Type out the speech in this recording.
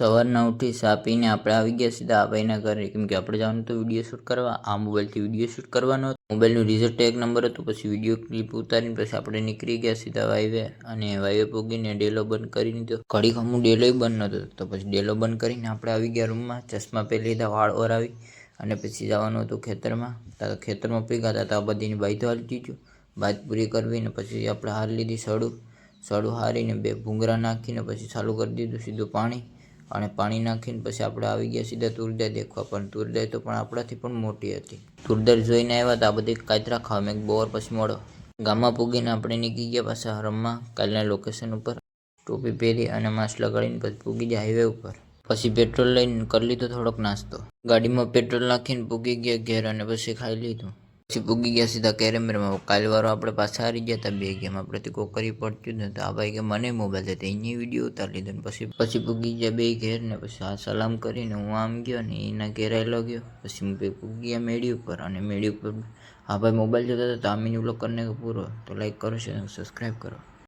સવારના ઉઠી ચા પીને આપણે આવી ગયા સીધા આ ભાઈના ઘરે, કેમ કે આપણે જવાનું તો વિડીયો શૂટ કરવા. આ મોબાઈલથી વિડીયો શૂટ કરવાનો હતો. મોબાઈલનું રિઝલ્ટ એક નંબર હતું. પછી વિડીયો ક્લિપ ઉતારીને પછી આપણે નીકળી ગયા સીધા વાઈવે. અને વાઈવે પૂગીને ડેલો બંધ કરી દીધો. ઘડીક હમું ડેલોય બંધ નહોતો, તો પછી ડેલો બંધ કરીને આપણે આવી ગયા રૂમમાં. ચશ્મા પહેરી લીધા, વાળ ઓરાવી અને પછી જવાનું હતું ખેતરમાં. તો ખેતરમાં પીગા હતા તો આ બધીની બાઈ તો હાલી દીધું. બાત પૂરી કરવી ને પછી આપણે હારી લીધી સડું હારીને 2 ભૂંગળા નાખીને પછી ચાલુ કરી દીધું સીધું પાણી. અને પાણી નાખીને પછી આપણે આવી ગયા સીધા તુરદાર દેખવા. પણ તુરદાર તો પણ આપણાથી પણ મોટી હતી. તુરદાર જોઈને આવ્યા હતા આ બધી કાતરા ખાવા. મેં બોર પછી મળો. ગામમાં પૂગીને આપણે નીકળી ગયા પાછા રમવા કાલના લોકેશન ઉપર. ટોપી પહેરી અને માસ્ક લગાડીને પછી પૂગી ગયા હાઈવે ઉપર. પછી પેટ્રોલ લઈને કરી લીધો થોડોક નાસ્તો. ગાડીમાં પેટ્રોલ નાખીને પૂગી ગયા ઘેર અને પછી ખાઈ લીધું. પછી પૂગી ગયા સીધા કેરેમરમાં. કાલવારો આપણે પાછા હારી ગયા હતા 2 ગેમ. આપણેથી કોઈ કરી પડતું જ નહોતું. આ ભાઈ કે મને મોબાઈલ હતો એની વિડીયો ઉતારી લીધો ને પછી પૂગી ગયા 2 ઘેર ને પછી આ સલામ કરીને હું આમ ગયો ને એના ઘેર આવેલો ગયો. પછી હું પૂગી ગયા મેળી ઉપર. અને મેળી ઉપર આ ભાઈ મોબાઈલ જોતા હતા તો આમીની વ્લોગ કરીને પૂરો. તો લાઈક કરો, શેર, સબસ્ક્રાઈબ કરો.